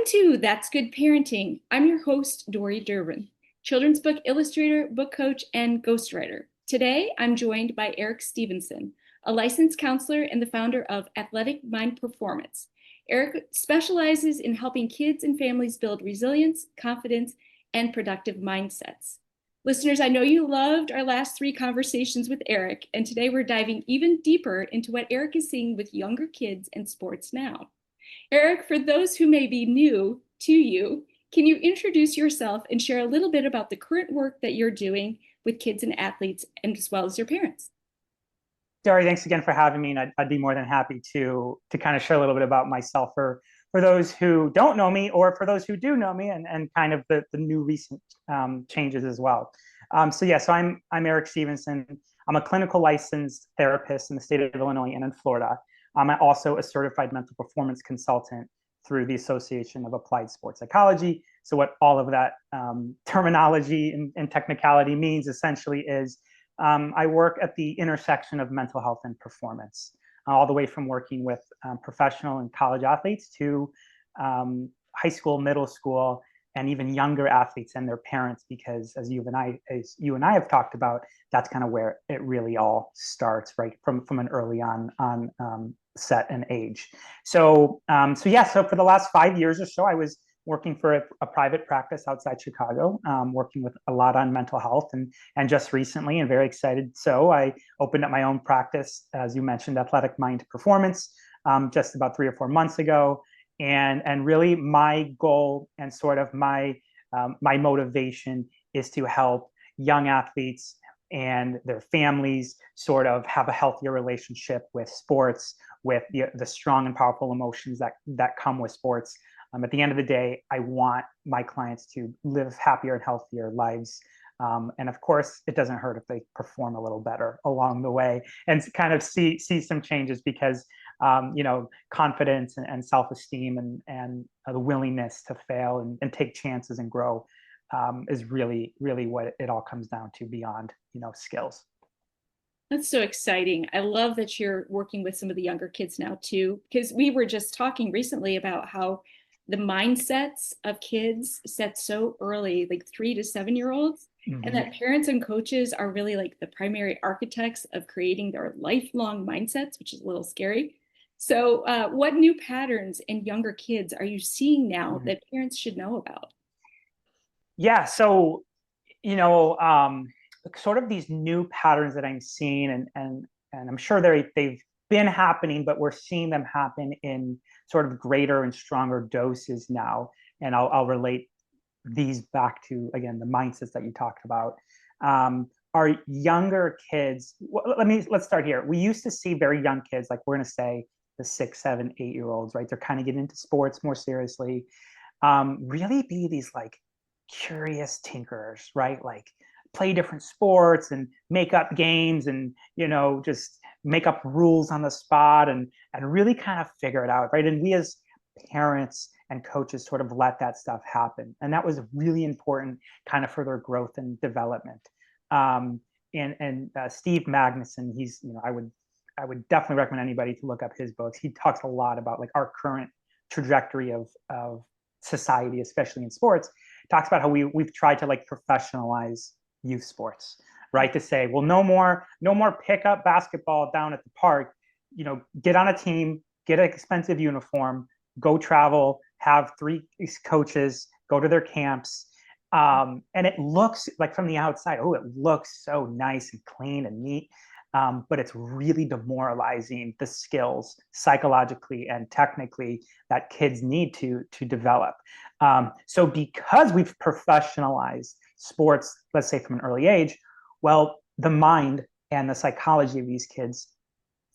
to That's Good Parenting. I'm your host, Dori Durbin, children's book illustrator, book coach, and ghostwriter. Today, I'm joined by Eric Stevenson, a licensed counselor and the founder of Athletic Mind Performance. Eric specializes in helping kids and families build resilience, confidence, and productive mindsets. Listeners, I know you loved our last three conversations with Eric, and today we're diving even deeper into what Eric is seeing with younger kids and sports now. Eric, for those who may be new to you, can you introduce yourself and share a little bit about the current work that you're doing with kids and athletes, and as well as their parents? Dori, thanks again for having me. And I'd be more than happy to kind of share a little bit about myself for those who don't know me, or for those who do know me, and kind of the new recent changes as well. So I'm Eric Stevenson. I'm a clinical licensed therapist in the state of Illinois and in Florida. I'm also a certified mental performance consultant through the Association of Applied Sports Psychology. So what all of that terminology and technicality means essentially is I work at the intersection of mental health and performance, all the way from working with professional and college athletes to high school, middle school, and even younger athletes and their parents, because as you and I have talked about, that's kind of where it really all starts, right from an early on set and age. So for the last 5 years or so, I was working for a private practice outside Chicago, working with a lot on mental health, and just recently, and very excited, so I opened up my own practice, as you mentioned, Athletic Mind Performance, just about 3 or 4 months ago. And really my goal and sort of my motivation is to help young athletes and their families sort of have a healthier relationship with sports, with the strong and powerful emotions that come with sports. At the end of the day, I want my clients to live happier and healthier lives. And of course, it doesn't hurt if they perform a little better along the way and kind of see some changes, because confidence and self-esteem and the willingness to fail and take chances and grow is really, really what it all comes down to, beyond, skills. That's so exciting. I love that you're working with some of the younger kids now too, because we were just talking recently about how the mindsets of kids set so early, like 3 to 7 year olds, and that parents and coaches are really like the primary architects of creating their lifelong mindsets, which is a little scary. So what new patterns in younger kids are you seeing now that parents should know about? Yeah, so, sort of these new patterns that I'm seeing, and I'm sure they've been happening, but we're seeing them happen in sort of greater and stronger doses now. And I'll relate these back to, again, the mindsets that you talked about. Our younger kids, let's start here. We used to see very young kids, like we're going to say the 6, 7, 8-year-olds, right? They're kind of getting into sports more seriously, really be these like curious tinkerers, right? Like play different sports and make up games and, just make up rules on the spot and really kind of figure it out, right? And we as parents and coaches sort of let that stuff happen. And that was really important kind of for their growth and development. Steve Magnuson, he's, I would definitely recommend anybody to look up his books. He talks a lot about like our current trajectory of society, especially in sports. Talks about how we've tried to like professionalize youth sports, right? To say, well, no more pickup basketball down at the park. Get on a team, get an expensive uniform, go travel, have 3 coaches, go to their camps. And it looks like from the outside, it looks so nice and clean and neat. But it's really demoralizing the skills psychologically and technically that kids need to develop. So because we've professionalized sports, let's say from an early age, well, the mind and the psychology of these kids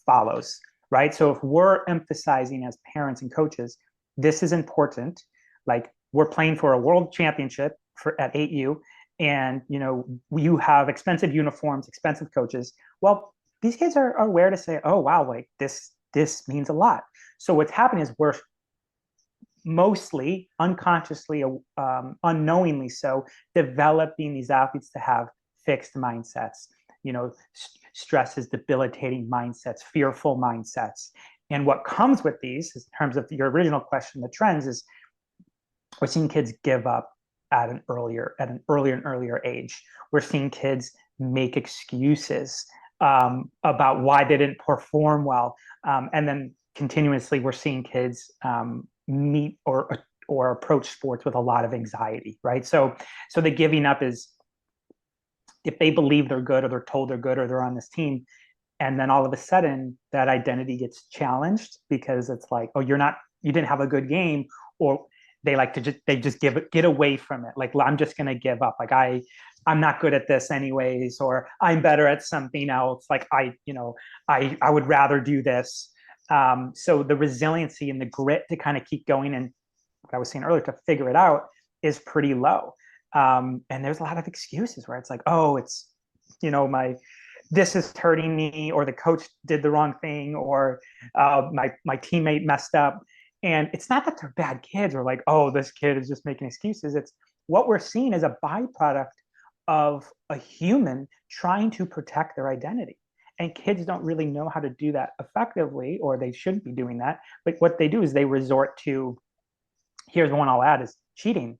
follows, right? So if we're emphasizing as parents and coaches, this is important, like we're playing for a world championship at 8U, and you have expensive uniforms, expensive coaches. Well, these kids are aware to say, oh wow, like this means a lot. So what's happening is we're mostly unconsciously, unknowingly so, developing these athletes to have fixed mindsets. Stress is debilitating mindsets, fearful mindsets. And what comes with these, in terms of your original question, the trends, is we're seeing kids give up at an earlier and earlier age. We're seeing kids make excuses about why they didn't perform well, and then continuously we're seeing kids meet or approach sports with a lot of anxiety, right? So the giving up is if they believe they're good or they're told they're good or they're on this team, and then all of a sudden that identity gets challenged because it's like, oh, you didn't have a good game, or they like to just get away from it. Like, I'm just going to give up. Like, I'm not good at this anyways, or I'm better at something else. Like, I would rather do this. So the resiliency and the grit to kind of keep going, and what I was saying earlier, to figure it out, is pretty low. And there's a lot of excuses where it's like, oh, it's, my, this is hurting me, or the coach did the wrong thing, or my teammate messed up. And it's not that they're bad kids or like, oh, this kid is just making excuses. It's what we're seeing as a byproduct of a human trying to protect their identity. And kids don't really know how to do that effectively, or they shouldn't be doing that. But what they do is they resort to, here's one I'll add, is cheating.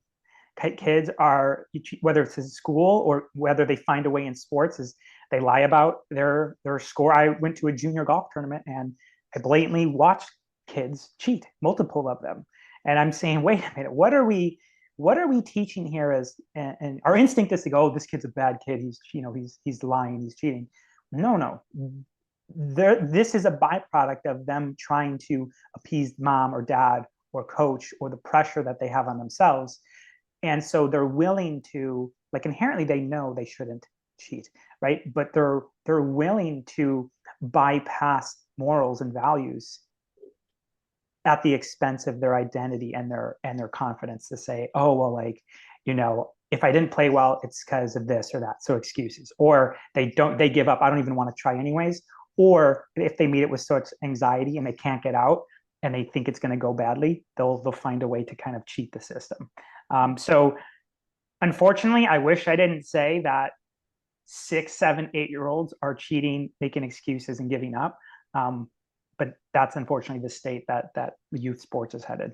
Kids are, whether it's in school or whether they find a way in sports, is they lie about their score. I went to a junior golf tournament and I blatantly watched kids cheat, multiple of them. And I'm saying, wait a minute, what are we teaching here? And our instinct is to go, oh, this kid's a bad kid. He's lying, he's cheating. No. This is a byproduct of them trying to appease mom or dad or coach, or the pressure that they have on themselves. And so they're willing to, like, inherently they know they shouldn't cheat, right? But they're willing to bypass morals and values at the expense of their identity and their confidence, to say, oh, well, like, if I didn't play well, it's because of this or that. So excuses. Or they give up. I don't even want to try anyways. Or if they meet it with such anxiety and they can't get out and they think it's going to go badly, they'll find a way to kind of cheat the system. So unfortunately, I wish I didn't say that 6, 7, 8-year-olds are cheating, making excuses, and giving up. But that's unfortunately the state that youth sports is headed.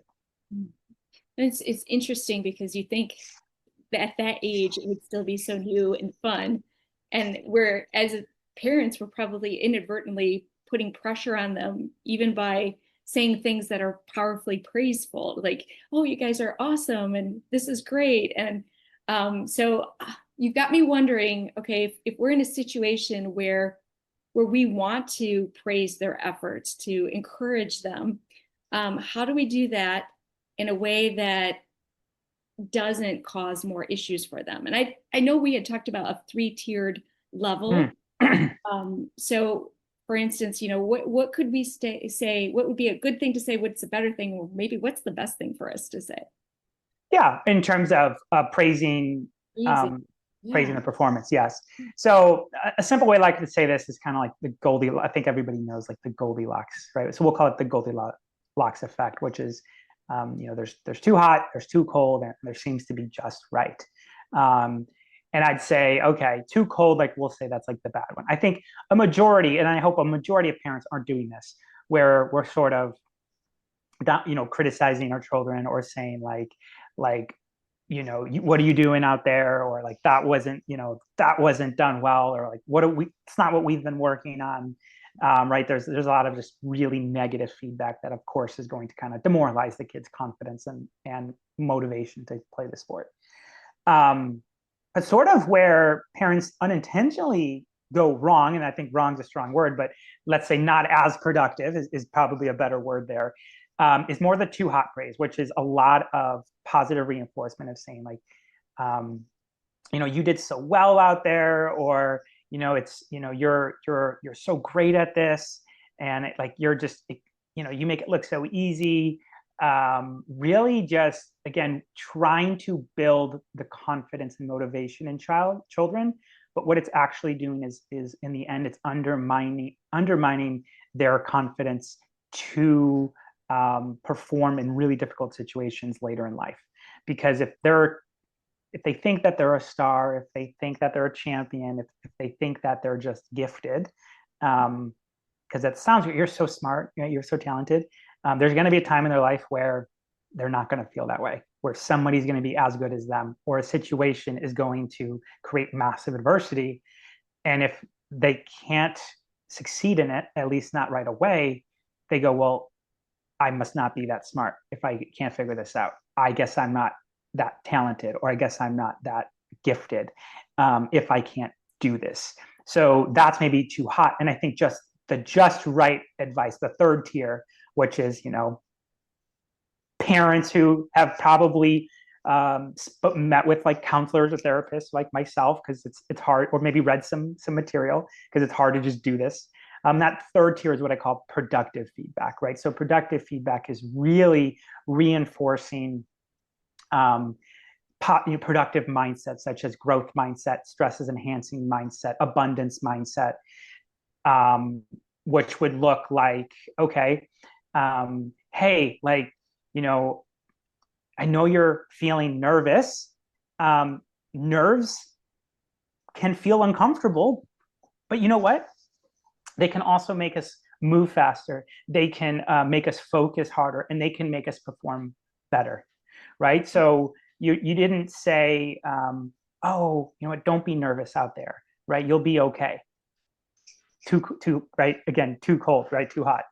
It's interesting because you think that at that age it would still be so new and fun, and we're, as parents, we're probably inadvertently putting pressure on them, even by saying things that are powerfully praiseful, like, oh, you guys are awesome and this is great. And so you've got me wondering, okay, if we're in a situation where we want to praise their efforts, to encourage them, how do we do that in a way that doesn't cause more issues for them? And I know we had talked about a 3-tiered level. So for instance, what could we say, what would be a good thing to say, what's a better thing, or maybe what's the best thing for us to say? Yeah, in terms of praising the performance, yes. So a simple way I like to say this is kind of like the Goldilocks. I think everybody knows, like, the Goldilocks, right? So we'll call it the Goldilocks effect, which is, there's too hot, there's too cold, and there seems to be just right. And I'd say, okay, too cold, like, we'll say that's like the bad one. I think a majority, and I hope a majority of parents aren't doing this, where we're sort of, criticizing our children, or saying like, what are you doing out there? Or like, that wasn't done well, or like, it's not what we've been working on. Right. There's a lot of just really negative feedback that, of course, is going to kind of demoralize the kid's confidence and motivation to play the sport. But sort of where parents unintentionally go wrong, and I think wrong is a strong word, but let's say not as productive is probably a better word there, is more the too hot praise, which is a lot of positive reinforcement of saying, like, you did so well out there, or, it's, you're so great at this, and you're just, you make it look so easy. Really just, again, trying to build the confidence and motivation in children. But what it's actually doing is in the end, it's undermining their confidence to perform in really difficult situations later in life. Because if they think that they're a star, if they think that they're a champion, if they think that they're just gifted, because that sounds, you're so smart, you're so talented. There's going to be a time in their life where they're not going to feel that way, where somebody's going to be as good as them, or a situation is going to create massive adversity. And if they can't succeed in it, at least not right away, they go, well, I must not be that smart if I can't figure this out. I guess I'm not that talented, or I guess I'm not that gifted if I can't do this. So that's maybe too hot. And I think just the just right advice, the third tier, which is, parents who have probably met with like counselors or therapists like myself, because it's hard, or maybe read some material, because it's hard to just do this. That third tier is what I call productive feedback, right? So productive feedback is really reinforcing productive mindsets, such as growth mindset, stress is enhancing mindset, abundance mindset, which would look like, okay, hey, like, I know you're feeling nervous. Nerves can feel uncomfortable, but you know what? They can also make us move faster. They can make us focus harder, and they can make us perform better, right? So you didn't say, oh, you know what? Don't be nervous out there, right? You'll be okay. Too right? Again, too cold, right? Too hot.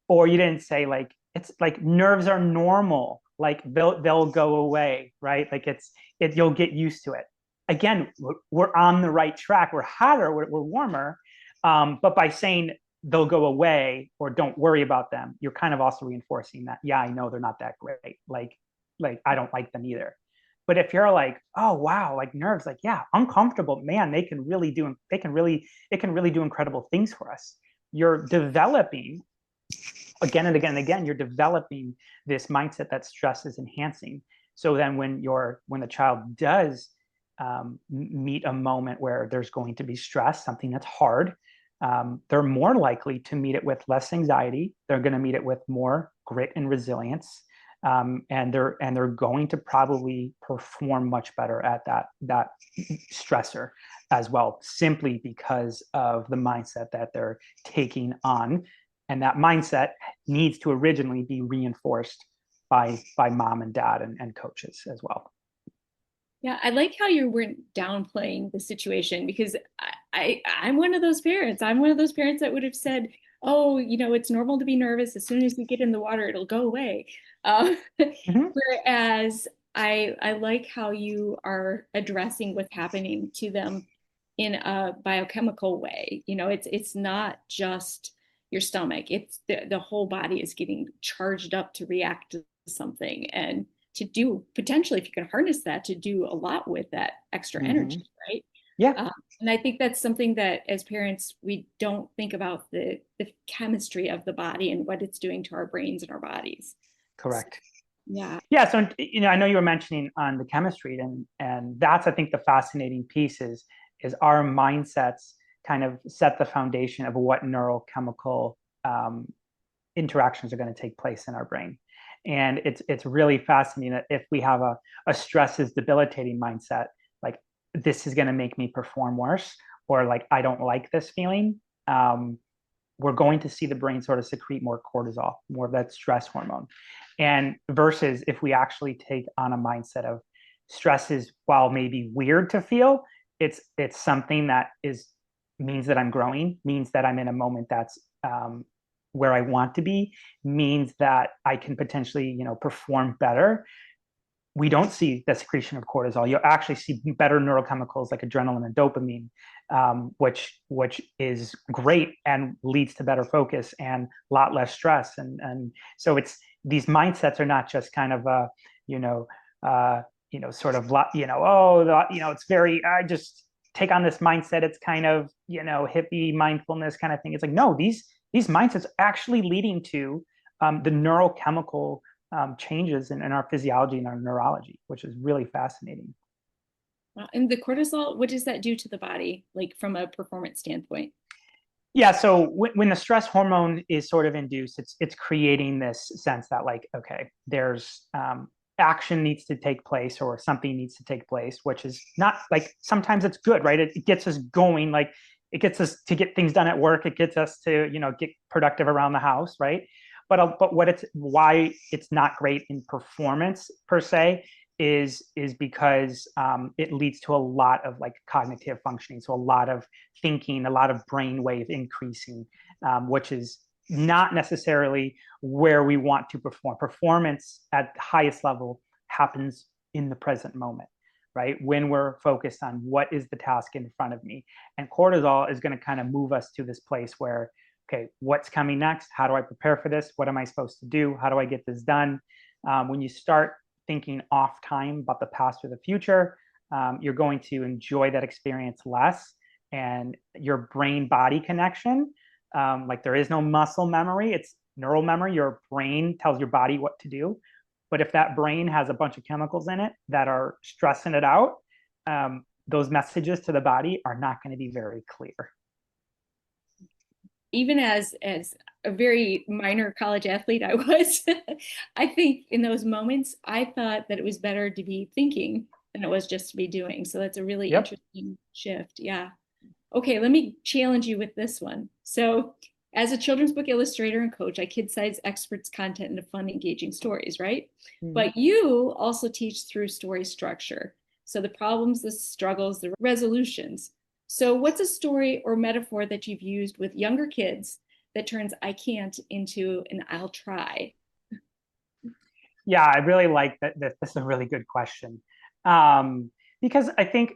Or you didn't say like, it's like nerves are normal, like they'll go away, right? Like you'll get used to it. Again, we're on the right track. We're hotter, we're warmer, but by saying they'll go away or don't worry about them, you're kind of also reinforcing that, yeah, I know they're not that great. Like I don't like them either. But if you're like, oh wow, like nerves, like yeah, uncomfortable, man, it can really do incredible things for us. You're developing again and again and again, you're developing this mindset that stress is enhancing. So then when the child does meet a moment where there's going to be stress, something that's hard, they're more likely to meet it with less anxiety. They're going to meet it with more grit and resilience. And they're going to probably perform much better at that stressor as well, simply because of the mindset that they're taking on. And that mindset needs to originally be reinforced by mom and dad and coaches as well. Yeah, I like how you weren't downplaying the situation, because I'm one of those parents. I'm one of those parents that would have said, "Oh, it's normal to be nervous. As soon as you get in the water, it'll go away." Mm-hmm. Whereas I like how you are addressing what's happening to them in a biochemical way. It's not just your stomach. It's the whole body is getting charged up to react to something, and to do potentially, if you can harness that, to do a lot with that extra energy, right? Yeah. And I think that's something that as parents, we don't think about the chemistry of the body and what it's doing to our brains and our bodies. Correct. So, yeah. Yeah. So, I know you were mentioning on the chemistry, and that's, I think, the fascinating piece is our mindsets kind of set the foundation of what neurochemical interactions are going to take place in our brain. And it's really fascinating that if we have a stress is debilitating mindset, like this is going to make me perform worse, or like I don't like this feeling, we're going to see the brain sort of secrete more cortisol, more of that stress hormone. And versus if we actually take on a mindset of stress is, while maybe weird to feel, it's something that means that I'm growing, means that I'm in a moment that's where I want to be, means that I can potentially, perform better. We don't see the secretion of cortisol. You'll actually see better neurochemicals like adrenaline and dopamine, which is great and leads to better focus and a lot less stress. And so these mindsets are not just kind of sort of it's very, I just take on this mindset. It's kind of hippie mindfulness kind of thing. It's like, no, these mindsets actually leading to the neurochemical changes in our physiology and our neurology, which is really fascinating. Wow. And the cortisol, what does that do to the body, like from a performance standpoint? Yeah, so when the stress hormone is sort of induced, it's creating this sense that like, okay, there's action needs to take place, or something needs to take place, which is not like, sometimes it's good, right? It gets us going, like it gets us to get things done at work. It gets us to, get productive around the house, right? but why it's not great in performance per se is because it leads to a lot of like cognitive functioning, so a lot of thinking, a lot of brainwave increasing, which is not necessarily where we want to perform. Performance at the highest level happens in the present moment, right? When we're focused on what is the task in front of me. And cortisol is going to kind of move us to this place where, okay, what's coming next? How do I prepare for this? What am I supposed to do? How do I get this done? When you start thinking off time about the past or the future, you're going to enjoy that experience less. And your brain body connection, like there is no muscle memory, it's neural memory. Your brain tells your body what to do. But if that brain has a bunch of chemicals in it that are stressing it out, those messages to the body are not going to be very clear. Even as a very minor college athlete I was, I think in those moments, I thought that it was better to be thinking than it was just to be doing. So that's a really interesting shift. Yeah. Okay, let me challenge you with this one. So as a children's book illustrator and coach, I kid-size experts content into fun, engaging stories, right? Mm-hmm. But you also teach through story structure. So the problems, the struggles, the resolutions. So what's a story or metaphor that you've used with younger kids that turns "I can't" into an "I'll try"? Yeah, I really like that. That's a really good question. Because I think,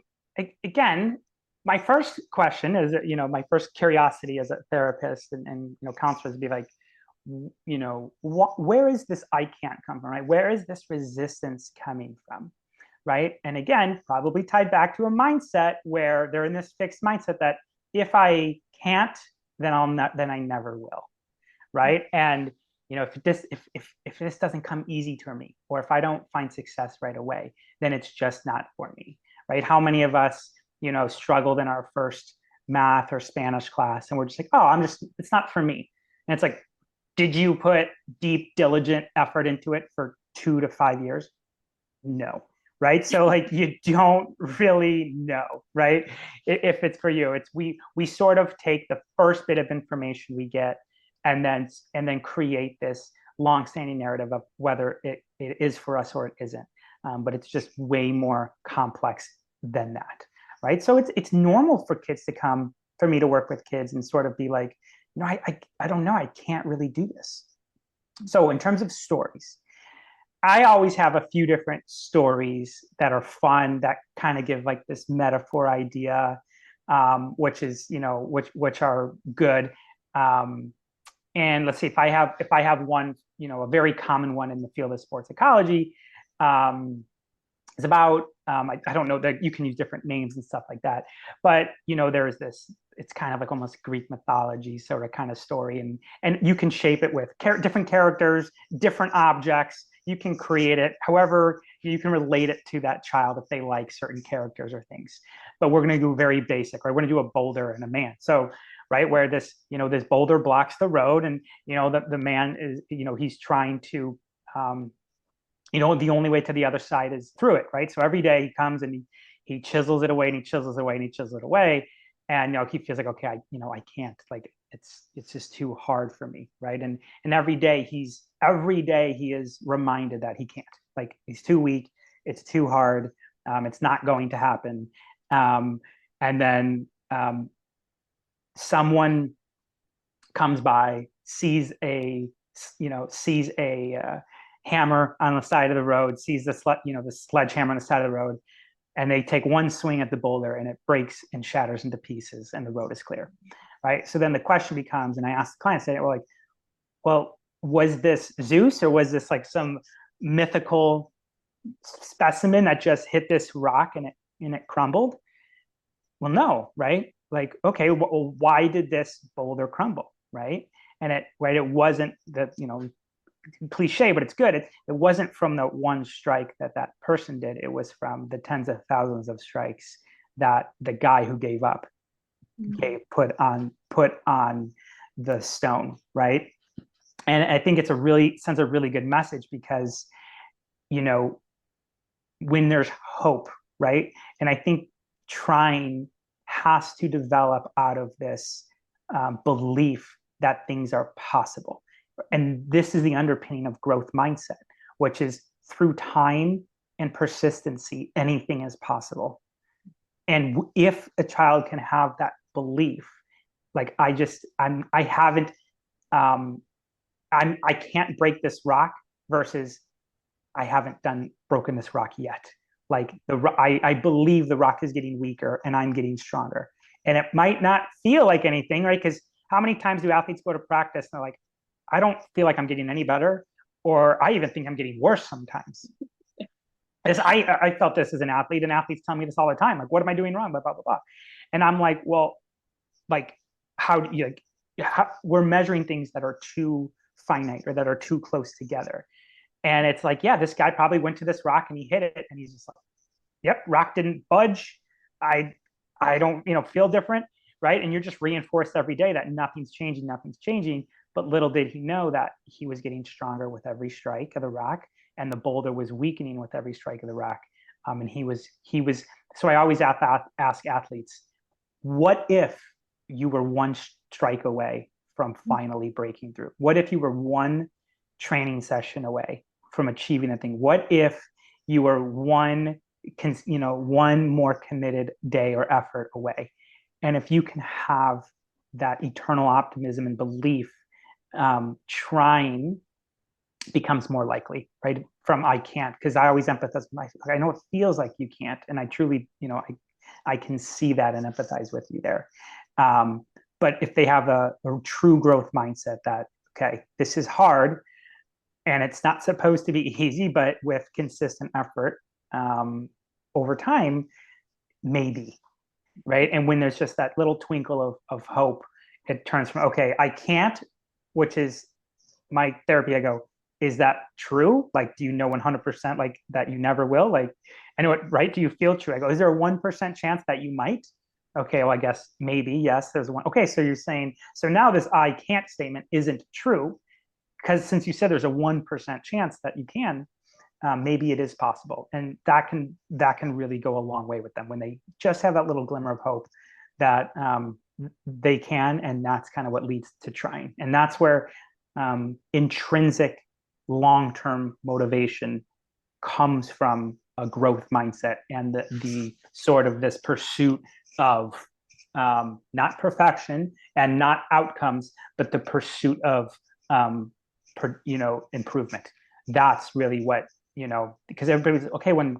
again, my first question is, my first curiosity as a therapist and counselors would be like, where is this "I can't" come from, right? Where is this resistance coming from? Right. And again, probably tied back to a mindset where they're in this fixed mindset that if I can't, then I never will. Right. And, if this doesn't come easy to me, or if I don't find success right away, then it's just not for me. Right. How many of us, struggled in our first math or Spanish class and we're just like, oh, it's not for me. And it's like, did you put deep, diligent effort into it for 2 to 5 years? No. Right. So like you don't really know, right? If it's for you, it's we sort of take the first bit of information we get and then create this long-standing narrative of whether it is for us or it isn't. But it's just way more complex than that. Right. So it's normal for kids to come for me to work with kids and sort of be like, I don't know, I can't really do this. So in terms of stories, I always have a few different stories that are fun that kind of give like this metaphor idea, which is which are good. And let's see if I have one, a very common one in the field of sports psychology. It's about I don't know that you can use different names and stuff like that, but there's this. It's kind of like almost Greek mythology sort of kind of story, and you can shape it with different characters, different objects. You can create it however you can relate it to that child if they like certain characters or things. But we're going to do very basic, right? We're going to do a boulder and a man. So, right, where this boulder blocks the road, and the man is he's trying to the only way to the other side is through it, right? So every day he comes and he chisels it away and he chisels it away and he chisels it away, and he feels like, okay, I can't, like it's just too hard for me, right? And every day he is reminded that he can't, like he's too weak, it's too hard, it's not going to happen, and then someone comes by, sees a hammer on the side of the road, sees the sledgehammer on the side of the road, and they take one swing at the boulder and it breaks and shatters into pieces and the road is clear, right? So then the question becomes, and I asked the client, well, was this Zeus or was this like some mythical specimen that just hit this rock and it crumbled? Well, no, right? Like, okay, well, why did this boulder crumble, right? And it wasn't that, cliche, but it's good. It wasn't from the one strike that person did. It was from the tens of thousands of strikes that the guy who gave up put on the stone, right? And I think sends a really good message because, when there's hope, right? And I think trying has to develop out of this belief that things are possible, And this is the underpinning of growth mindset, which is through time and persistency, anything is possible. And if a child can have that belief, like I haven't, I can't break this rock versus I haven't broken this rock yet. Like I believe the rock is getting weaker and I'm getting stronger. And it might not feel like anything, right? Because how many times do athletes go to practice and they're like, I don't feel like I'm getting any better, or I even think I'm getting worse sometimes. I felt this as an athlete, and athletes tell me this all the time. Like, what am I doing wrong? Blah, blah, blah, blah. And I'm like, well, like, how do you, like, we're measuring things that are too finite or that are too close together. And it's like, yeah, this guy probably went to this rock and he hit it and he's just like, yep, rock didn't budge. I don't, feel different, right? And you're just reinforced every day that nothing's changing, nothing's changing. But little did he know that he was getting stronger with every strike of the rock, and the boulder was weakening with every strike of the rock. And he was. So I always ask athletes, what if you were one strike away from finally breaking through? What if you were one training session away from achieving the thing? What if you were one more committed day or effort away? And if you can have that eternal optimism and belief, trying becomes more likely, right? From I can't, because I always empathize with myself. I know it feels like you can't, and I truly, I can see that and empathize with you there. But if they have a true growth mindset that, okay, this is hard and it's not supposed to be easy, but with consistent effort, over time, maybe, right? And when there's just that little twinkle of hope, it turns from, okay, I can't, which is my therapy. I go, is that true? Like, do you know 100% like that you never will? Like, I know it, right? Do you feel true? I go, is there a 1% chance that you might? Okay, well, I guess maybe, yes, there's one. Okay, so you're saying, so now this I can't statement isn't true, because since you said there's a 1% chance that you can, maybe it is possible. And that can really go a long way with them when they just have that little glimmer of hope that they can, and that's kind of what leads to trying. And that's where intrinsic long-term motivation comes from, a growth mindset and the sort of this pursuit of not perfection and not outcomes, but the pursuit of improvement. That's really what, because everybody's okay when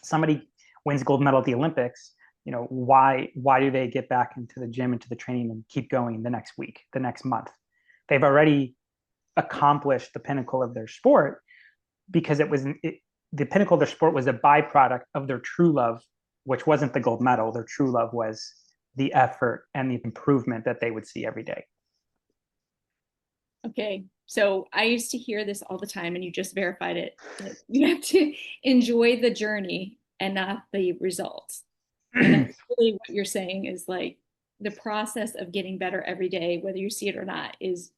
somebody wins gold medal at the Olympics. Why do they get back into the gym, into the training, and keep going the next week, the next month? They've already accomplished the pinnacle of their sport, because the pinnacle of their sport was a byproduct of their true love, which wasn't the gold medal. Their true love was the effort and the improvement that they would see every day. Okay, so I used to hear this all the time, and you just verified it. You have to enjoy the journey and not the results. And that's really what you're saying, is like the process of getting better every day, whether you see it or not, is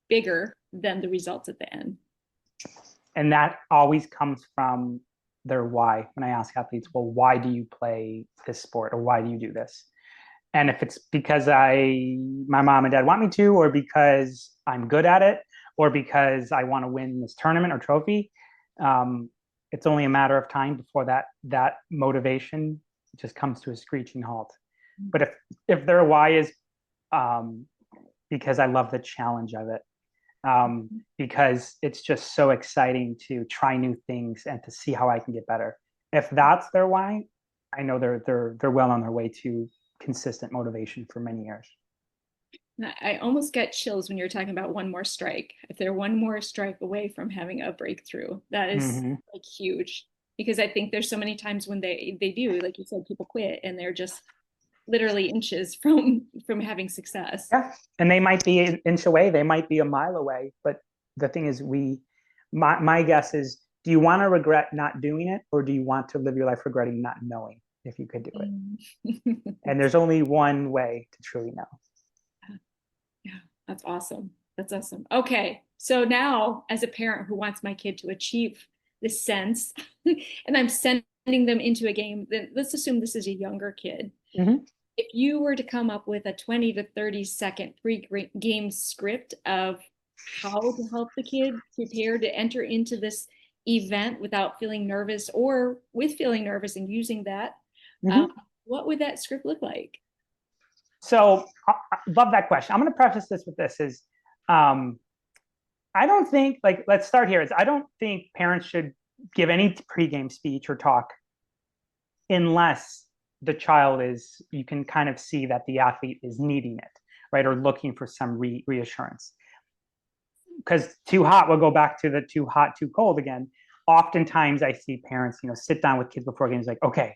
bigger than the results at the end. And that always comes from their why. When I ask athletes, well, why do you play this sport, or why do you do this? And if it's because my mom and dad want me to, or because I'm good at it, or because I want to win this tournament or trophy, it's only a matter of time before that motivation just comes to a screeching halt. But if their why is because I love the challenge of it, because it's just so exciting to try new things and to see how I can get better. If that's their why, I know they're well on their way to consistent motivation for many years. I almost get chills when you're talking about one more strike. If they're one more strike away from having a breakthrough, that is like huge, because I think there's so many times when they do, like you said, people quit and they're just literally inches from having success. Yeah, and they might be an inch away, they might be a mile away, but the thing is, my guess is, do you want to regret not doing it, or do you want to live your life regretting not knowing if you could do it? And there's only one way to truly know. Yeah, that's awesome. That's awesome. Okay, so now as a parent who wants my kid to achieve this sense, and I'm sending them into a game, then let's assume this is a younger kid. If you were to come up with a 20 to 30 second pre-game script of how to help the kid prepare to enter into this event without feeling nervous or with feeling nervous and using that, Mm-hmm. what would that script look like? So I love that question. I'm going to preface this with this is, I don't think, like, let's start here, is I don't think parents should give any pregame speech or talk unless the child is, you can kind of see that the athlete is needing it, right? Or looking for some reassurance. Because too hot, we'll go back to the too hot, too cold again. Oftentimes I see parents, sit down with kids before games like, okay,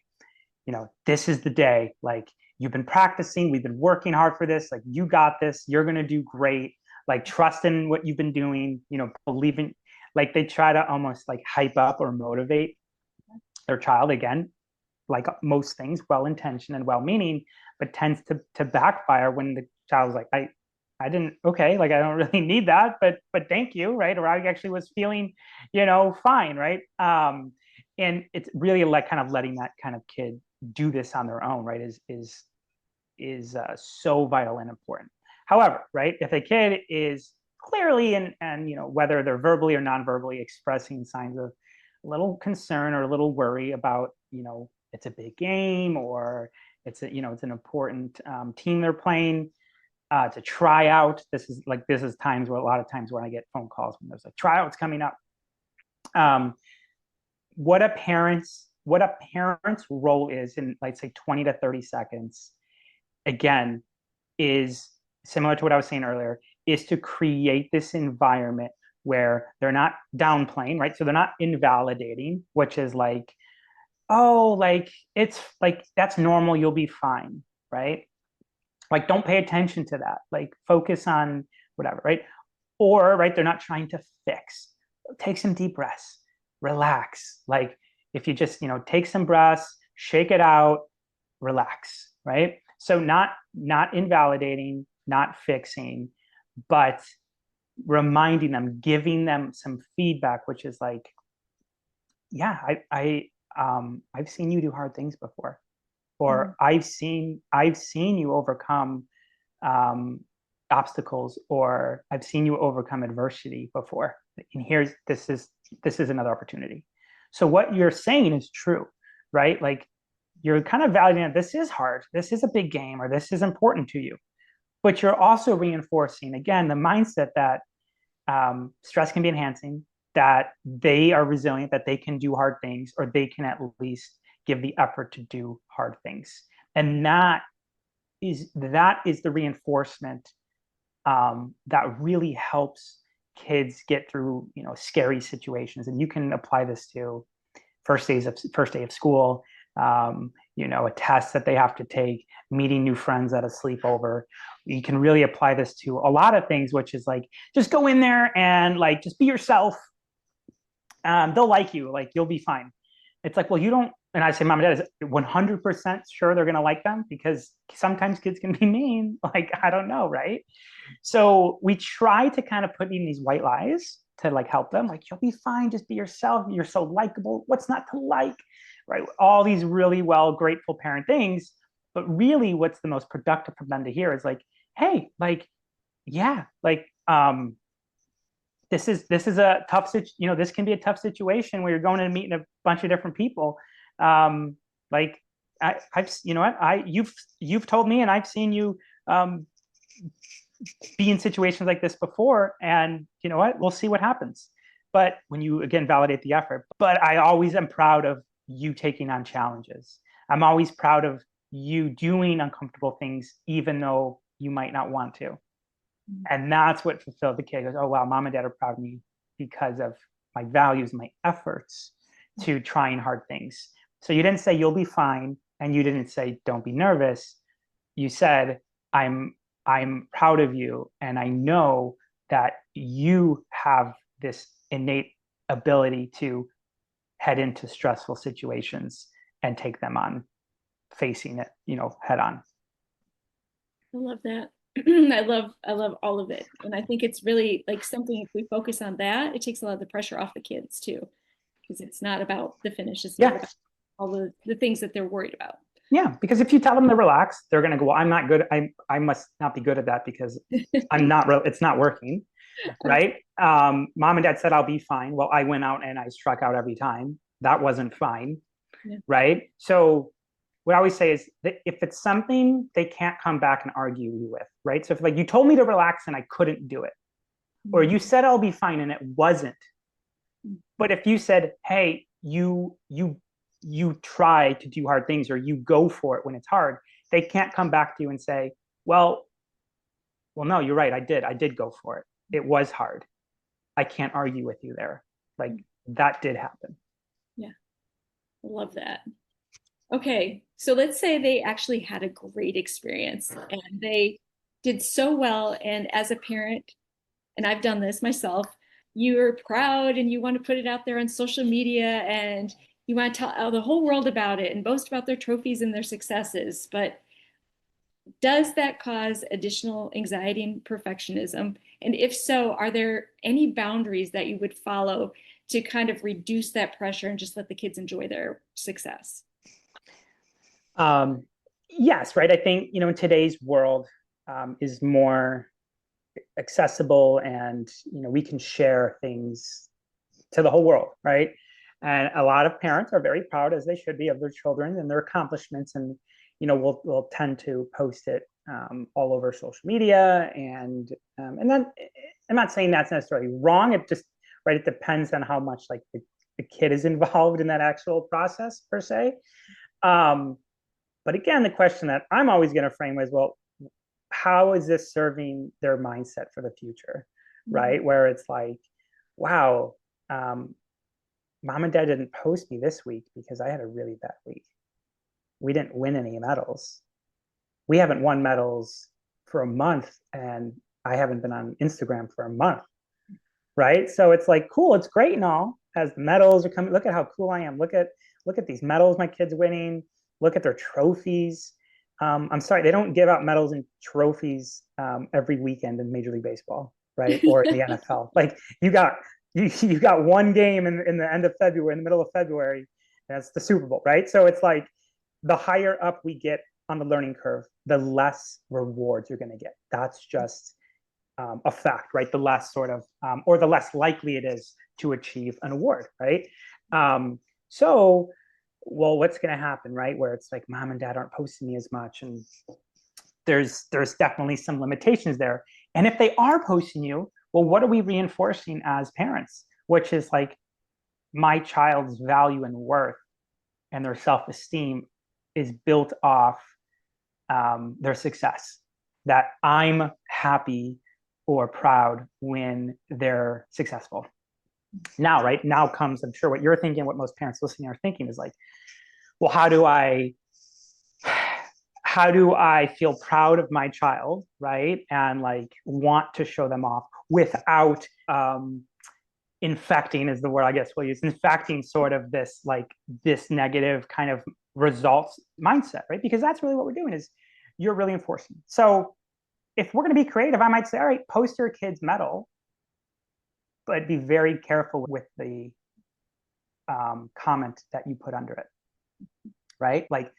this is the day. Like, you've been practicing, we've been working hard for this. Like, you got this, you're going to do great. Like, trust in what you've been doing, believe in, like, they try to almost like hype up or motivate their child again, like most things, well-intentioned and well-meaning, but tends to backfire when the child's like, I didn't, okay, like, I don't really need that, but thank you, right? Or I actually was feeling, fine, right? And it's really like kind of letting that kind of kid do this on their own, right? Is so vital and important. However, right, if a kid is clearly and whether they're verbally or non-verbally expressing signs of a little concern or a little worry about it's a big game, or it's an important team they're playing, to try out. This is times where a lot of times when I get phone calls when there's like tryouts coming up. What a parent's role is in, like, say, 20 to 30 seconds, again, is similar to what I was saying earlier, is to create this environment where they're not downplaying, right? So they're not invalidating, which is like, oh, like, it's like, that's normal, you'll be fine, right? Like, don't pay attention to that. Like, focus on whatever, right? Or, right, they're not trying to fix. Take some deep breaths, relax. Like, if you just, take some breaths, shake it out, relax, right? So not invalidating, not fixing, but reminding them, giving them some feedback, which is like, yeah, I've seen you do hard things before, or I've seen you overcome um, obstacles, or I've seen you overcome adversity before. And this is another opportunity. So what you're saying is true, right? Like, you're kind of validating that this is hard, this is a big game, or this is important to you. But you're also reinforcing, again, the mindset that stress can be enhancing, that they are resilient, that they can do hard things, or they can at least give the effort to do hard things. And that is the reinforcement that really helps kids get through scary situations. And you can apply this to first day of school, a test that they have to take, meeting new friends at a sleepover. You can really apply this to a lot of things, which is like, just go in there and, like, just be yourself. They'll like you, like, you'll be fine. It's like, well, you don't. And I say, mom and dad, is 100% sure they're going to like them? Because sometimes kids can be mean. Like, I don't know, right? So we try to kind of put in these white lies to, like, help them. Like, you'll be fine. Just be yourself. You're so likable. What's not to like, right? All these really grateful parent things. But really, what's the most productive for them to hear is like, hey, like, yeah, like, this is a tough this can be a tough situation where you're going to meet a bunch of different people. Like, I've you've told me, and I've seen you be in situations like this before, and you know what, we'll see what happens. But when you, again, validate the effort, but I always am proud of you taking on challenges. I'm always proud of you doing uncomfortable things, even though you might not want to. And that's what fulfilled the kid. He goes, oh, wow, mom and dad are proud of me because of my values, my efforts to trying hard things. So you didn't say you'll be fine, and you didn't say don't be nervous. You said, I'm proud of you, and I know that you have this innate ability to head into stressful situations and take them on, facing it, head on. I love that. I love all of it. And I think it's really like something, if we focus on that, it takes a lot of the pressure off the kids too. Because it's not about the finish, it's not about all the things that they're worried about. Yeah, because if you tell them to relax, they're going to go, well, I'm not good. I must not be good at that because I'm not. It's not working. right? Mom and dad said I'll be fine. Well, I went out and I struck out every time. That wasn't fine, Yeah. right? So what I always say is that if it's something they can't come back and argue you with, right? So if like you told me to relax and I couldn't do it, or you said I'll be fine and it wasn't, but if you said, hey, you try to do hard things or you go for it when it's hard, they can't come back to you and say, well, no, you're right. I did go for it. It was hard. I can't argue with you there. Like that did happen. Yeah, I love that. Okay, so let's say they actually had a great experience and they did so well. And as a parent, and I've done this myself, you're proud and you want to put it out there on social media and you want to tell the whole world about it and boast about their trophies and their successes. But does that cause additional anxiety and perfectionism? And if so, are there any boundaries that you would follow to kind of reduce that pressure and just let the kids enjoy their success? Um, yes, right. I think, in today's world is more accessible and, we can share things to the whole world, right? And a lot of parents are very proud, as they should be, of their children and their accomplishments. And, we'll tend to post it all over social media. And then I'm not saying that's necessarily wrong. It just, right, it depends on how much like the kid is involved in that actual process per se. But again, the question that I'm always going to frame is, well, how is this serving their mindset for the future, right? Where it's like, wow, mom and dad didn't post me this week because I had a really bad week. We didn't win any medals. We haven't won medals for a month, and I haven't been on Instagram for a month, right? So it's like, cool, it's great and all as the medals are coming. Look at how cool I am. Look at these medals my kids winning. Look at their trophies. I'm sorry, they don't give out medals and trophies every weekend in Major League Baseball, right? Or in the NFL. Like you got one game in the end of February, in the middle of February, and that's the Super Bowl, right? So it's like the higher up we get on the learning curve, the less rewards you're going to get. That's just a fact, right? The less sort of, or the less likely it is to achieve an award, right? So well, what's going to happen, right? Where it's like mom and dad aren't posting me as much, and there's definitely some limitations there. And if they are posting you, well, what are we reinforcing as parents? Which is like my child's value and worth and their self-esteem is built off their success. That I'm happy or proud when they're successful. Now, right now comes, I'm sure what you're thinking, what most parents listening are thinking is like, well, how do I feel proud of my child, right? And like want to show them off without infecting is the word I guess we'll use, infecting sort of this negative kind of results mindset, right? Because that's really what we're doing is you're really enforcing. So if we're going to be creative, I might say, all right, post your kid's medal, but be very careful with the comment that you put under it, right? Like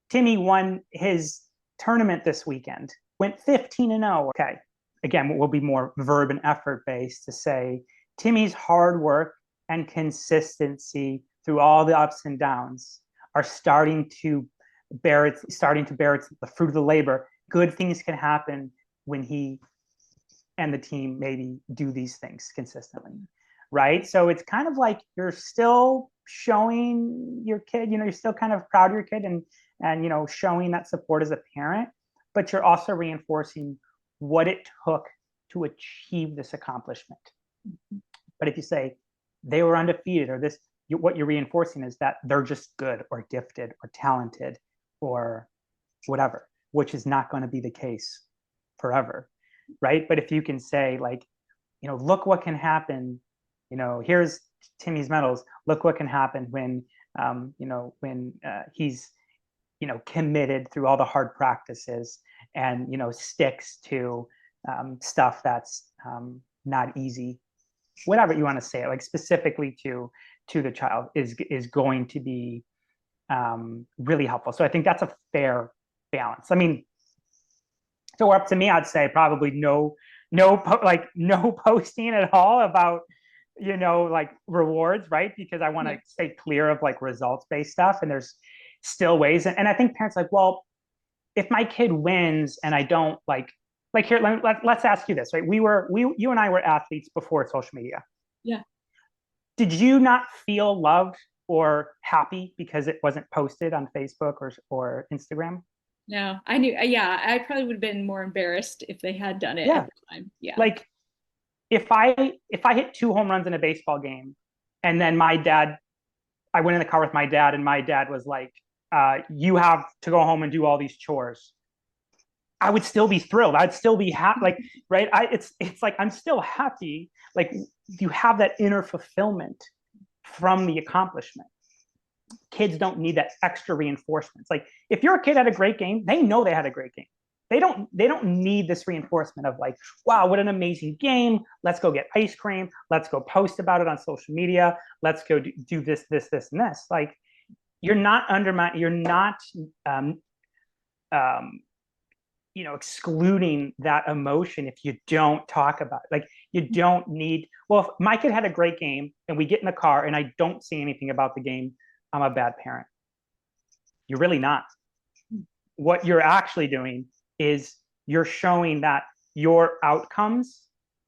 Timmy won his tournament this weekend, went 15-0. Okay, again, we'll be more verb and effort based to say Timmy's hard work and consistency through all the ups and downs are starting to bear the fruit of the labor. Good things can happen when he and the team maybe do these things consistently, right? So it's kind of like you're still showing your kid, you're still kind of proud of your kid and showing that support as a parent, but you're also reinforcing what it took to achieve this accomplishment. But if you say they were undefeated or this, what you're reinforcing is that they're just good or gifted or talented or whatever, which is not going to be the case forever, right? But if you can say like, look what can happen, here's Timmy's medals. Look what can happen when, he's, committed through all the hard practices and, sticks to stuff that's not easy. Whatever you want to say, like specifically to the child is going to be really helpful. So I think that's a fair balance. I mean, so up to me, I'd say probably no no posting at all about, like rewards, right? Because I want Yeah. to stay clear of like results based stuff. And there's still ways. And I think parents like, well, if my kid wins and I don't like here, let's ask you this, right? You and I were athletes before social media. Yeah. Did you not feel loved or happy because it wasn't posted on Facebook or Instagram? No, I knew. Yeah, I probably would have been more embarrassed if they had done it at Yeah. the time. Yeah. Like if I hit 2 home runs in a baseball game and then I went in the car with my dad and my dad was like, you have to go home and do all these chores. I would still be thrilled. I'd still be happy. Like, right. It's like, I'm still happy. Like you have that inner fulfillment from the accomplishment. Kids don't need that extra reinforcement. It's like if your kid had a great game, they know they had a great game. They don't need this reinforcement of like, wow, what an amazing game. Let's go get ice cream. Let's go post about it on social media. Let's go do this, and this. Like you're not um, um, excluding that emotion if you don't talk about it. Like you don't need, well, if my kid had a great game and we get in the car and I don't say anything about the game, I'm a bad parent. You're really not. What you're actually doing is you're showing that your outcomes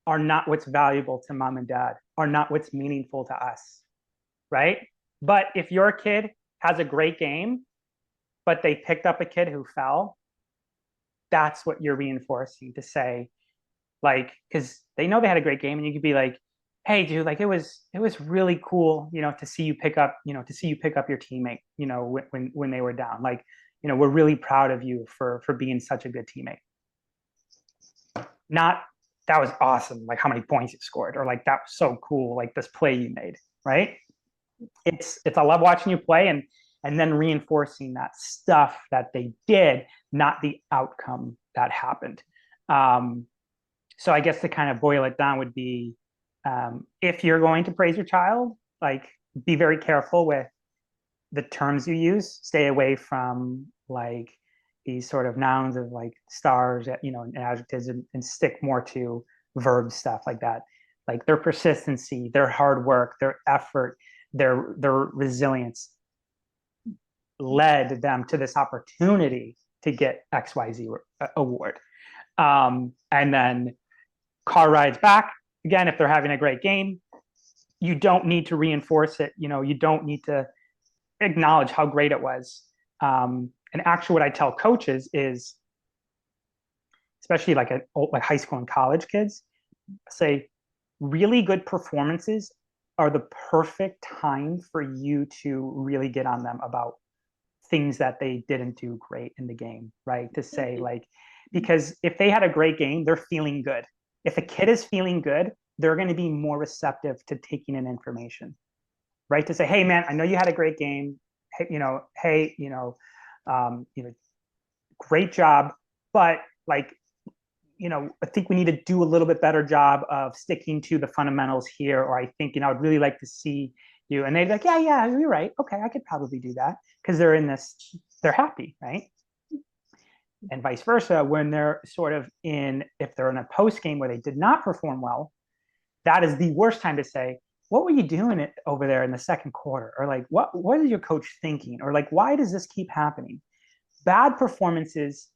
are not what's valuable to mom and dad, are not what's meaningful to us, right? But if your kid has a great game, but they picked up a kid who fell, that's what you're reinforcing to say, like, because they know they had a great game, and you could be like, "Hey, dude, like it was really cool, to see you pick up, your teammate, when they were down. Like, we're really proud of you for being such a good teammate. Not that was awesome, like how many points you scored, or like that was so cool, like this play you made, right? It's I love watching you play and then reinforcing that stuff that they did, not the outcome that happened. So I guess to kind of boil it down would be, if you're going to praise your child, like be very careful with the terms you use. Stay away from like these sort of nouns of like stars, and adjectives, and stick more to verb stuff like that. Like their persistency, their hard work, their effort, their resilience led them to this opportunity to get XYZ award. And then car rides back, again, if they're having a great game, you don't need to reinforce it. You don't need to acknowledge how great it was. And actually, what I tell coaches is, especially like high school and college kids, say really good performances are the perfect time for you to really get on them about things that they didn't do great in the game, right? To say like, because if they had a great game, they're feeling good. If a kid is feeling good, they're going to be more receptive to taking in information, right? To say, hey man, I know you had a great game. Hey, great job, but like, I think we need to do a little bit better job of sticking to the fundamentals here. Or I think, I'd really like to see you. And they're like, yeah, you're right. Okay, I could probably do that, because they're happy, right? And vice versa, when they're sort of if they're in a post game where they did not perform well, that is the worst time to say, what were you doing over there in the second quarter? Or like, what is your coach thinking? Or like, why does this keep happening? Bad performances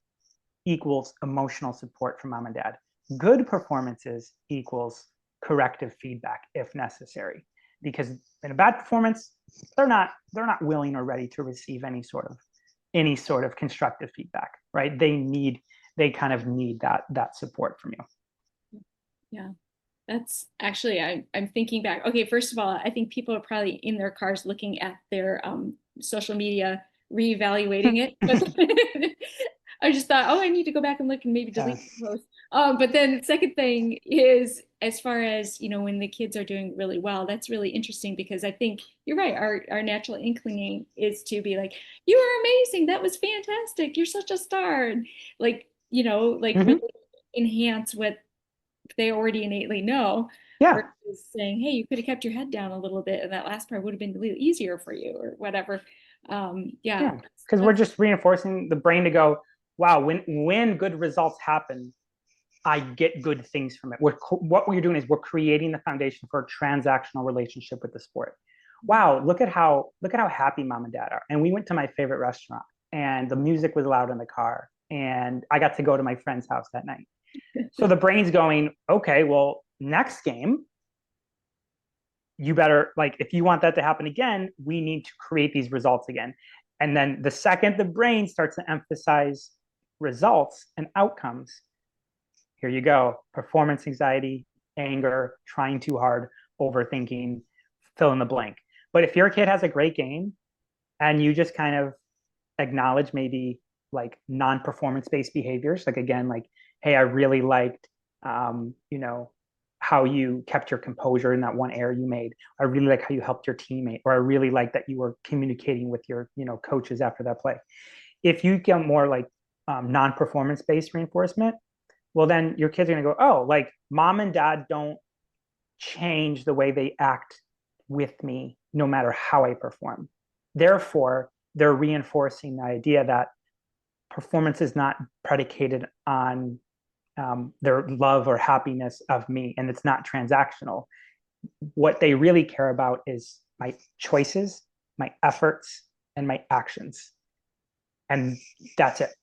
equals emotional support from mom and dad. Good performances equals corrective feedback if necessary. Because in a bad performance, they're not willing or ready to receive any sort of constructive feedback, right? They kind of need that support from you. Yeah. That's actually, I'm thinking back. Okay, first of all, I think people are probably in their cars looking at their social media, reevaluating it. But I just thought, oh, I need to go back and look and maybe delete the post. But then the second thing is, as far as, when the kids are doing really well, that's really interesting, because I think you're right. Our natural inclining is to be like, you are amazing. That was fantastic. You're such a star. And like, like Mm-hmm. really enhance what they already innately know, Yeah. versus saying, hey, you could have kept your head down a little bit and that last part would have been a little easier for you, or whatever. Yeah. Yeah. Because we're just reinforcing the brain to go, wow, when good results happen, I get good things from it. What we're doing is we're creating the foundation for a transactional relationship with the sport. Wow, look at how happy mom and dad are. And we went to my favorite restaurant, and the music was loud in the car, and I got to go to my friend's house that night. So the brain's going, okay, well, next game, you better, like, if you want that to happen again, we need to create these results again. And then the second the brain starts to emphasize results and outcomes, here you go: performance anxiety, anger, trying too hard, overthinking, fill in the blank. But if your kid has a great game and you just kind of acknowledge maybe like non-performance based behaviors, like, again, like, hey, I really liked how you kept your composure in that one error you made. I really like how you helped your teammate, or I really like that you were communicating with your coaches after that play. If you get more like non-performance based reinforcement, well, then your kids are going to go, oh, like, mom and dad don't change the way they act with me no matter how I perform. Therefore, they're reinforcing the idea that performance is not predicated on their love or happiness of me, and it's not transactional. What they really care about is my choices, my efforts, and my actions. And that's it.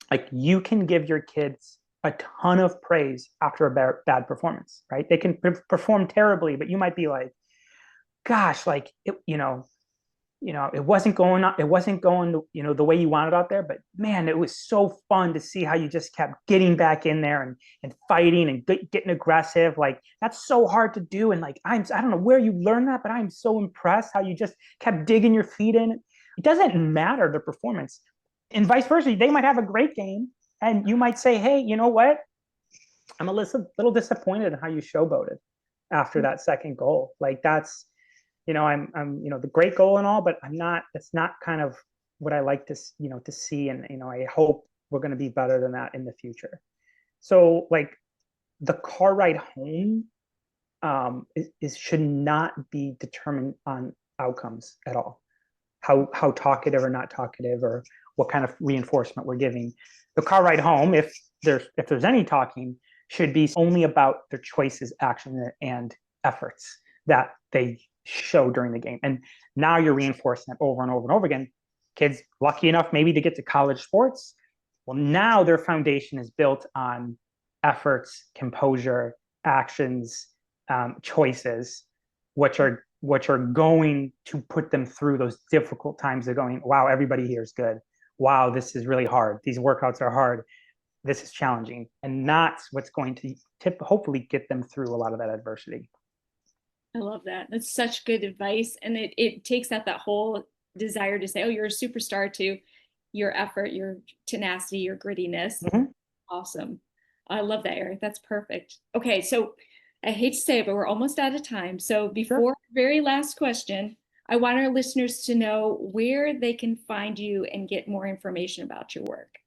Like, you can give your kids a ton of praise after a bad performance, right? They can perform terribly, but you might be like, gosh, like, it wasn't going the way you wanted out there, but man, it was so fun to see how you just kept getting back in there and fighting and getting aggressive. Like, that's so hard to do. And like, I don't know where you learned that, but I'm so impressed how you just kept digging your feet in. It doesn't matter the performance. And vice versa, they might have a great game and you might say, hey, you know what? I'm a little disappointed in how you showboated after that second goal. Like, that's, I'm the great goal and all, but it's not kind of what I like to see. And, I hope we're going to be better than that in the future. So, like, the car ride home should not be determined on outcomes at all. How talkative or not talkative, or what kind of reinforcement we're giving. The car ride home, if there's any talking, should be only about their choices, action, and efforts that they show during the game. And now you're reinforcing it over and over and over again. Kids lucky enough maybe to get to college sports, well, now their foundation is built on efforts, composure, actions, choices, which are going to put them through those difficult times of going, wow, everybody here is good. Wow, this is really hard. These workouts are hard. This is challenging. And that's what's going to hopefully get them through a lot of that adversity. I love that. That's such good advice. And it takes out that whole desire to say, oh, you're a superstar, to your effort, your tenacity, your grittiness. Mm-hmm. Awesome. I love that, Eric. That's perfect. Okay, so I hate to say it, but we're almost out of time. So before Sure. our very last question, I want our listeners to know where they can find you and get more information about your work.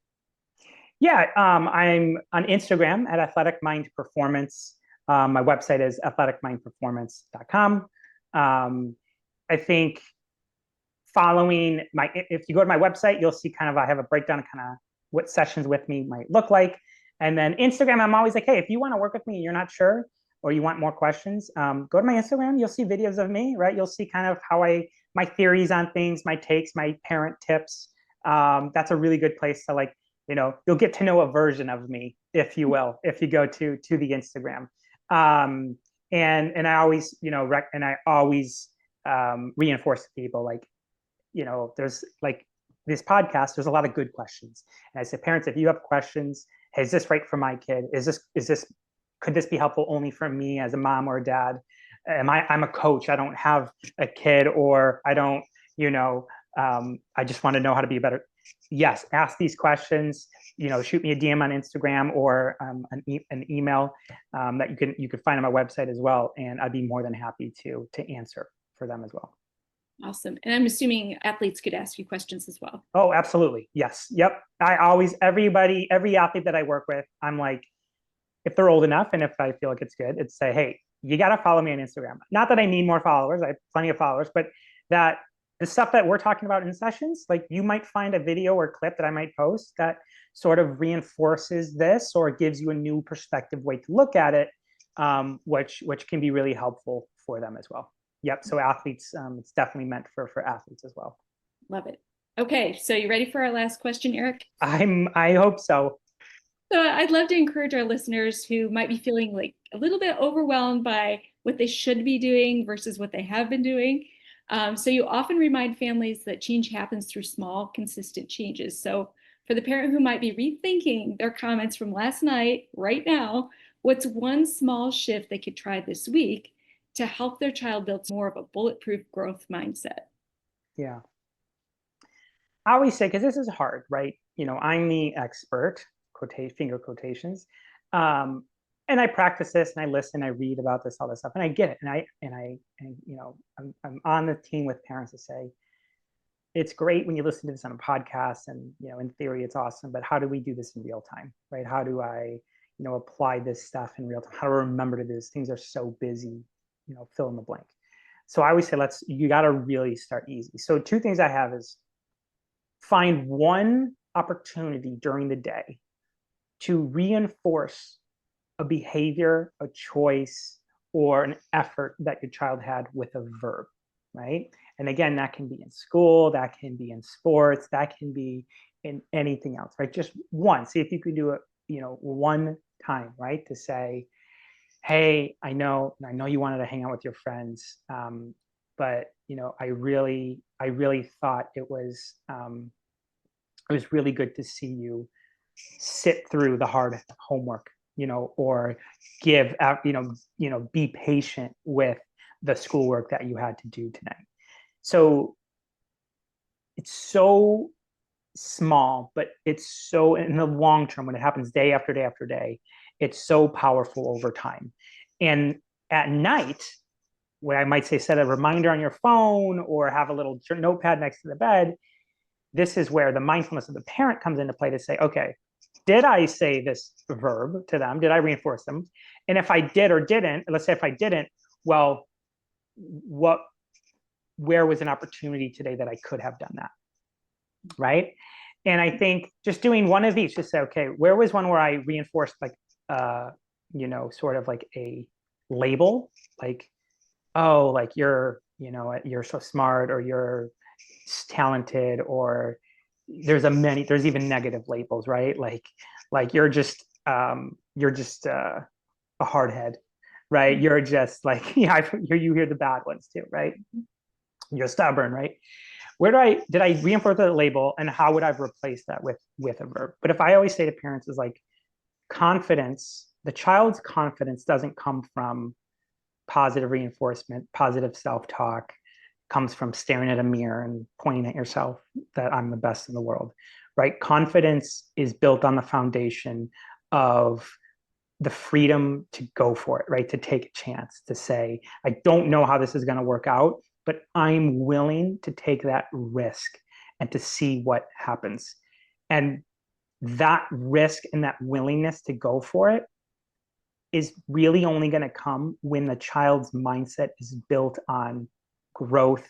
Yeah, I'm on Instagram at Athletic Mind Performance. My website is athleticmindperformance.com. I think if you go to my website, you'll see I have a breakdown of kind of what sessions with me might look like. And then Instagram, I'm always like, hey, if you want to work with me and you're not sure, or you want more questions, go to my Instagram. You'll see videos of me, right? You'll see kind of my theories on things, my takes, my parent tips. That's a really good place to, like, you'll get to know a version of me, if you will, if you go to the Instagram. And I always, reinforce to people, like, there's like this podcast, there's a lot of good questions. And I say, parents, if you have questions, hey, is this right for my kid? Could this be helpful only for me as a mom or a dad? I'm a coach. I don't have a kid, or I don't, I just want to know how to be better. Yes, ask these questions. Shoot me a DM on Instagram, or an email that you could find on my website as well, and I'd be more than happy to answer for them as well. Awesome. And I'm assuming athletes could ask you questions as well. Oh, absolutely. Yes. Yep. Every athlete that I work with, I'm like, if they're old enough and if I feel like it's good, it's say, hey, you got to follow me on Instagram. Not that I need more followers. I have plenty of followers, but that the stuff that we're talking about in sessions, like you might find a video or clip that I might post that sort of reinforces this or gives you a new perspective way to look at it, which can be really helpful for them as well. Yep. So athletes, it's definitely meant for athletes as well. Love it. Okay, so you ready for our last question, Eric? I hope so. So I'd love to encourage our listeners who might be feeling like a little bit overwhelmed by what they should be doing versus what they have been doing. So you often remind families that change happens through small, consistent changes. So for the parent who might be rethinking their comments from last night, right now, what's one small shift they could try this week to help their child build more of a bulletproof growth mindset? Yeah. I always say, because this is hard, right? I'm the expert, finger quotations. And I practice this and I listen, I read about this, all this stuff, and I get it. I'm on the team with parents to say, it's great when you listen to this on a podcast and, in theory it's awesome, but how do we do this in real time, right? How do I, apply this stuff in real time? How do I remember to do this? Things are so busy, fill in the blank. So I always say, you got to really start easy. So two things I have is find one opportunity during the day to reinforce a behavior, a choice, or an effort that your child had with a verb, right? And again, that can be in school, that can be in sports, that can be in anything else, right? Just one. See if you can do it, one time, right? To say, hey, I know you wanted to hang out with your friends, but I really thought it was really good to see you sit through the hard homework, or give out, be patient with the schoolwork that you had to do tonight. So it's so small, but it's so, in the long term, when it happens day after day after day, it's so powerful over time. And at night, what I might say, set a reminder on your phone or have a little notepad next to the bed. This is where the mindfulness of the parent comes into play to say, okay, did I say this verb to them? Did I reinforce them? And if I did or didn't, let's say if I didn't, well, where was an opportunity today that I could have done that? Right. And I think just doing one of each, just say, okay, where was one where I reinforced like, sort of like a label, like, oh, like you're so smart, or you're talented, or there's even negative labels, right? Like you're just a hardhead, right? You're just like, yeah, you hear the bad ones too, right? You're stubborn, right? Did I reinforce the label, and how would I replace that with a verb? But if I always say to parents is like, confidence, the child's confidence doesn't come from positive reinforcement, positive self-talk, comes from staring at a mirror and pointing at yourself that I'm the best in the world, right? Confidence is built on the foundation of the freedom to go for it, right? To take a chance, to say, I don't know how this is going to work out, but I'm willing to take that risk and to see what happens. And that risk and that willingness to go for it is really only going to come when the child's mindset is built on growth,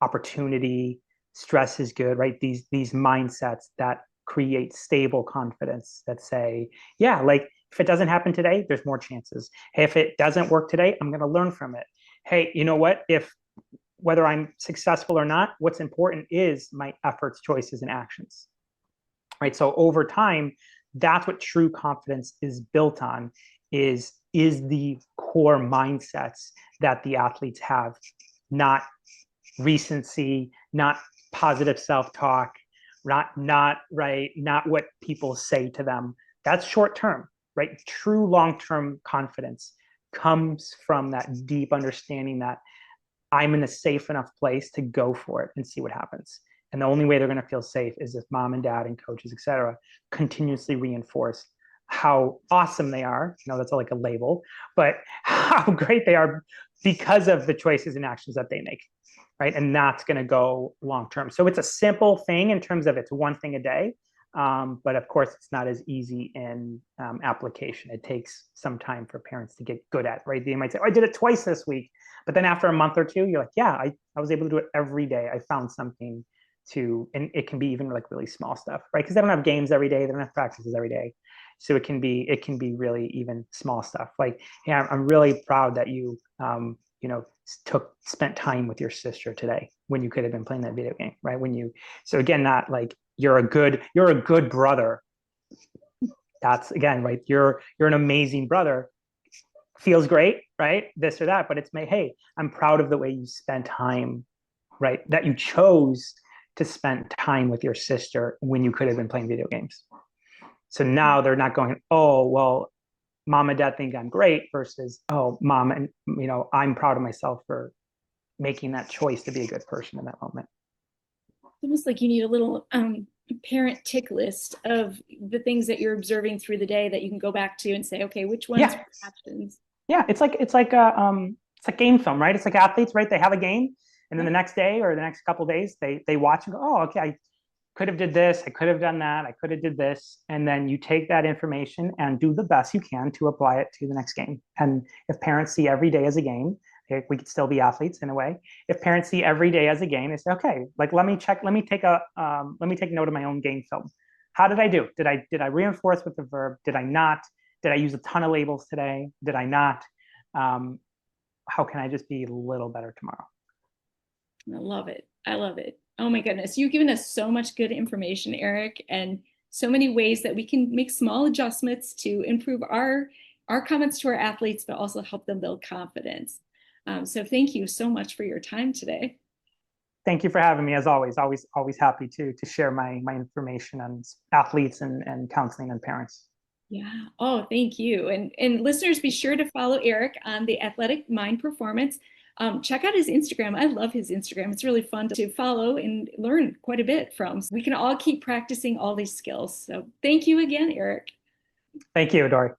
opportunity, stress is good, right? These mindsets that create stable confidence that say, yeah, like if it doesn't happen today, there's more chances. Hey, if it doesn't work today, I'm going to learn from it. Hey, you know what? Whether I'm successful or not, what's important is my efforts, choices, and actions, right? So over time, that's what true confidence is built on, is the core mindsets that the athletes have, not recency, not positive self-talk, not what people say to them. That's short term, right? True long-term confidence comes from that deep understanding that I'm in a safe enough place to go for it and see what happens. And the only way they're going to feel safe is if mom and dad and coaches, et cetera, continuously reinforce how awesome they are. That's like a label, but how great they are because of the choices and actions that they make, right? And that's going to go long term. So it's a simple thing in terms of it's one thing a day, but of course it's not as easy in application. It takes some time for parents to get good at it, right? They might say, oh, I did it twice this week, But then after a month or two, you're like, yeah, I was able to do it every day. I found something to, and it can be even like really small stuff, right? Because they don't have games every day, they don't have practices every day. So it can be really even small stuff. Like, yeah, I'm really proud that you know, spent time with your sister today when you could have been playing that video game, right? So again, not like you're a good brother. That's again, right? You're an amazing brother. Feels great, right? This or that, but it's hey, I'm proud of the way you spent time, right? That you chose to spend time with your sister when you could have been playing video games. So now they're not going, oh, well, mom and dad think I'm great versus, oh, mom, and I'm proud of myself for making that choice to be a good person in that moment. It's almost like you need a little parent tick list of the things that you're observing through the day that you can go back to and say, okay, which ones Yeah, were actions? yeah. It's like game film, right? It's like athletes, right? They have a game, and then the next day or the next couple of days, they watch and go, oh, okay, I could have did this, I could have done that, I could have did this, and then you take that information and do the best you can to apply it to the next game. And if parents see every day as a game, we could still be athletes in a way. If parents see every day as a game, they say, okay, like let me take note of my own game film. How did I do? Did I reinforce with the verb? Did I not? Did I use a ton of labels today? Did I not? Um, how can I just be a little better tomorrow? I love it. I love it. Oh my goodness. You've given us so much good information, Eric, and so many ways that we can make small adjustments to improve our comments to our athletes, but also help them build confidence. So thank you so much for your time today. Thank you for having me. As always, always happy to share my information on athletes and counseling and parents. Yeah. Oh, thank you. And listeners, be sure to follow Eric on the Athletic Mind Performance. Check out his Instagram. I love his Instagram. It's really fun to follow and learn quite a bit from. We can all keep practicing all these skills. So thank you again, Eric. Thank you, Dori.